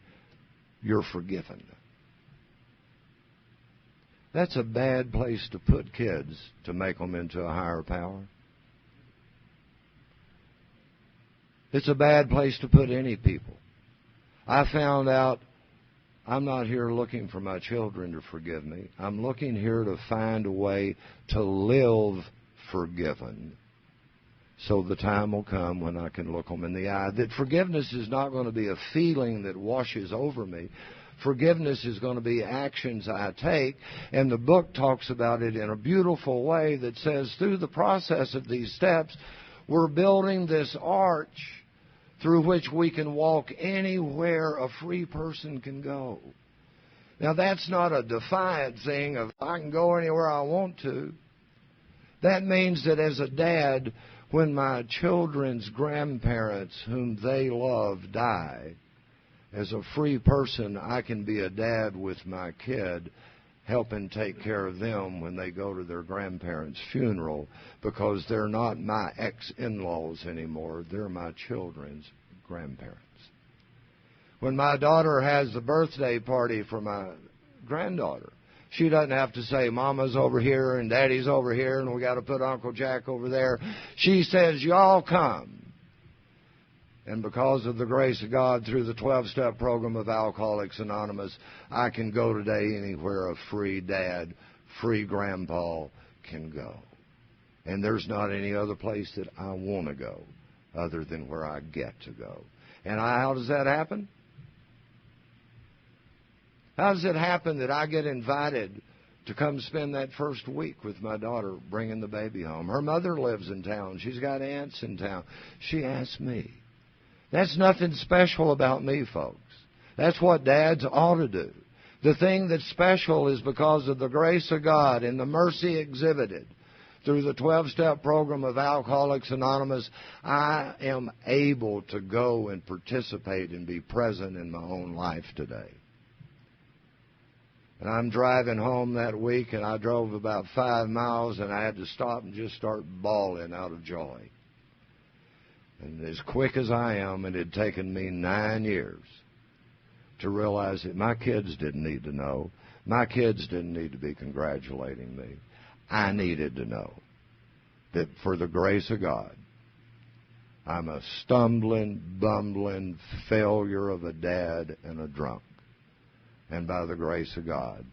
[SPEAKER 2] "You're forgiven." That's a bad place to put kids to make them into a higher power. It's a bad place to put any people. I found out I'm not here looking for my children to forgive me. I'm looking here to find a way to live forgiven. So the time will come when I can look them in the eye. That forgiveness is not going to be a feeling that washes over me. Forgiveness is going to be actions I take. And the book talks about it in a beautiful way that says through the process of these steps, we're building this arch through which we can walk anywhere a free person can go. Now, that's not a defiant thing of I can go anywhere I want to. That means that as a dad, when my children's grandparents whom they love die, as a free person, I can be a dad with my kid, helping take care of them when they go to their grandparents' funeral, because they're not my ex-in-laws anymore. They're my children's grandparents. When my daughter has the birthday party for my granddaughter, she doesn't have to say, "Mama's over here and Daddy's over here and we got to put Uncle Jack over there." She says, "Y'all come." And because of the grace of God through the 12-step program of Alcoholics Anonymous, I can go today anywhere a free dad, free grandpa can go. And there's not any other place that I want to go other than where I get to go. And how does that happen? How does it happen that I get invited to come spend that first week with my daughter bringing the baby home? Her mother lives in town. She's got aunts in town. She asked me. That's nothing special about me, folks. That's what dads ought to do. The thing that's special is because of the grace of God and the mercy exhibited through the 12-step program of Alcoholics Anonymous, I am able to go and participate and be present in my own life today. And I'm driving home that week, and I drove about 5 miles, and I had to stop and just start bawling out of joy. And as quick as I am, it had taken me 9 years to realize that my kids didn't need to know. My kids didn't need to be congratulating me. I needed to know that for the grace of God, I'm a stumbling, bumbling failure of a dad and a drunk. And by the grace of God.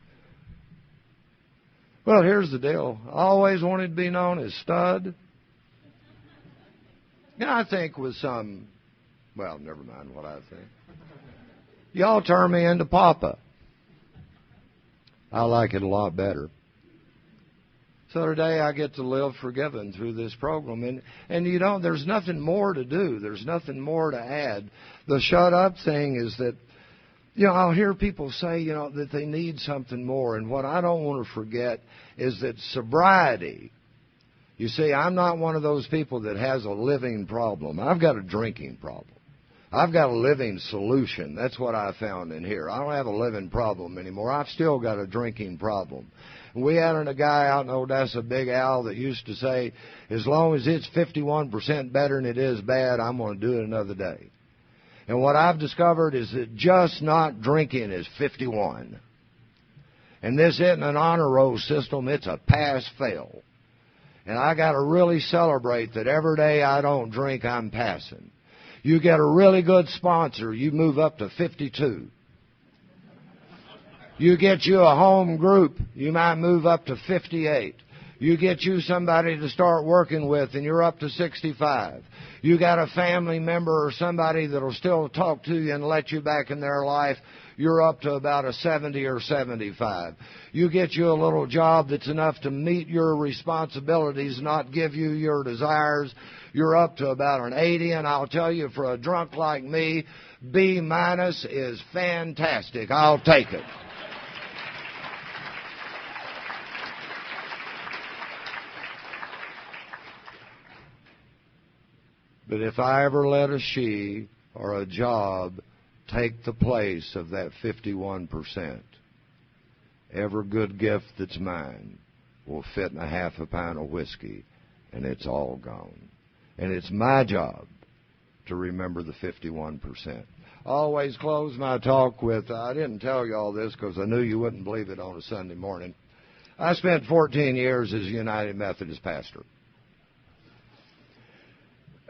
[SPEAKER 2] Well, here's the deal. I always wanted to be known as Stud. And I think with some, well, never mind what I think. Y'all turn me into Papa. I like it a lot better. So today I get to live forgiven through this program. And you know, there's nothing more to do. There's nothing more to add. The shut up thing is that, you know, I'll hear people say, you know, that they need something more. And what I don't want to forget is that sobriety, you see, I'm not one of those people that has a living problem. I've got a drinking problem. I've got a living solution. That's what I found in here. I don't have a living problem anymore. I've still got a drinking problem. We had a guy out in Odessa, Big Al, that used to say, as long as it's 51% better than it is bad, I'm going to do it another day. And what I've discovered is that just not drinking is 51. And this isn't an honor roll system. It's a pass-fail. And I got to really celebrate that every day I don't drink, I'm passing. You get a really good sponsor, you move up to 52. You get you a home group, you might move up to 58. You get you somebody to start working with, and you're up to 65. You got a family member or somebody that'll still talk to you and let you back in their life, you're up to about a 70 or 75. You get you a little job that's enough to meet your responsibilities, not give you your desires, you're up to about an 80, and I'll tell you, for a drunk like me, B- is fantastic. I'll take it. But if I ever let a she or a job take the place of that 51%, every good gift that's mine will fit in a half a pound of whiskey, and it's all gone. And it's my job to remember the 51%. I always close my talk with, I didn't tell you all this because I knew you wouldn't believe it on a Sunday morning. I spent 14 years as a United Methodist pastor.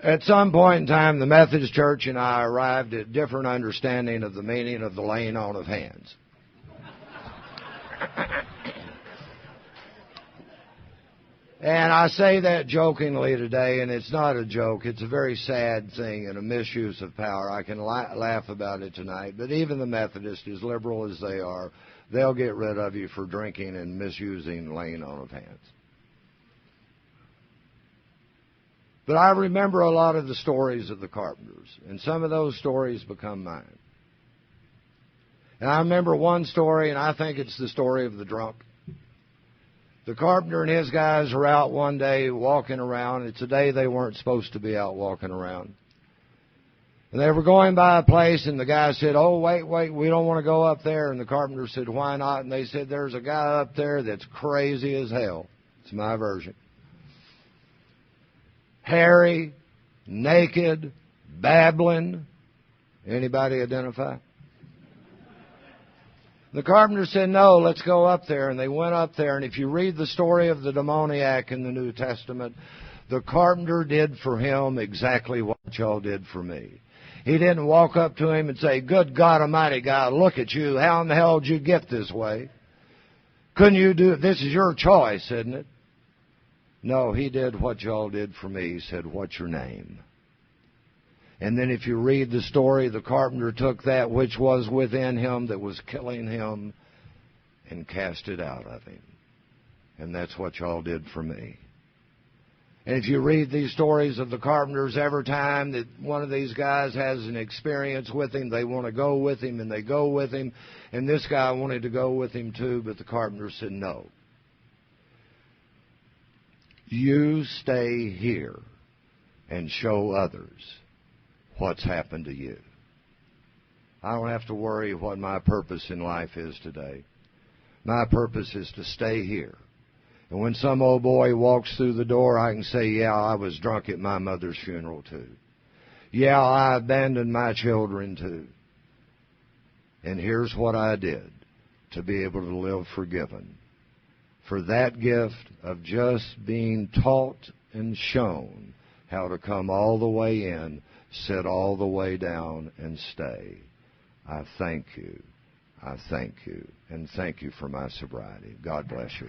[SPEAKER 2] At some point in time, the Methodist Church and I arrived at different understanding of the meaning of the laying on of hands. And I say that jokingly today, and it's not a joke. It's a very sad thing and a misuse of power. I can laugh about it tonight. But even the Methodists, as liberal as they are, they'll get rid of you for drinking and misusing laying on of hands. But I remember a lot of the stories of the carpenters, and some of those stories become mine. And I remember one story, and I think it's the story of the drunk. The carpenter and his guys are out one day walking around. It's a day they weren't supposed to be out walking around. And they were going by a place, and the guy said, oh, wait, we don't want to go up there. And the carpenter said, why not? And they said, there's a guy up there that's crazy as hell. It's my version. Hairy, naked, babbling. Anybody identify? The carpenter said, no, let's go up there. And they went up there. And if you read the story of the demoniac in the New Testament, the carpenter did for him exactly what y'all did for me. He didn't walk up to him and say, good God Almighty, God, look at you. How in the hell did you get this way? Couldn't you do it? This is your choice, isn't it? No, he did what y'all did for me. He said, what's your name? And then if you read the story, the carpenter took that which was within him that was killing him and cast it out of him. And that's what y'all did for me. And if you read these stories of the carpenters, every time that one of these guys has an experience with him, they want to go with him, and they go with him. And this guy wanted to go with him too, but the carpenter said no. You stay here and show others what's happened to you. I don't have to worry what my purpose in life is today. My purpose is to stay here. And when some old boy walks through the door, I can say, yeah, I was drunk at my mother's funeral too. Yeah, I abandoned my children too. And here's what I did to be able to live forgiven. For that gift of just being taught and shown how to come all the way in, sit all the way down, and stay. I thank you. I thank you. And thank you for my sobriety. God bless you.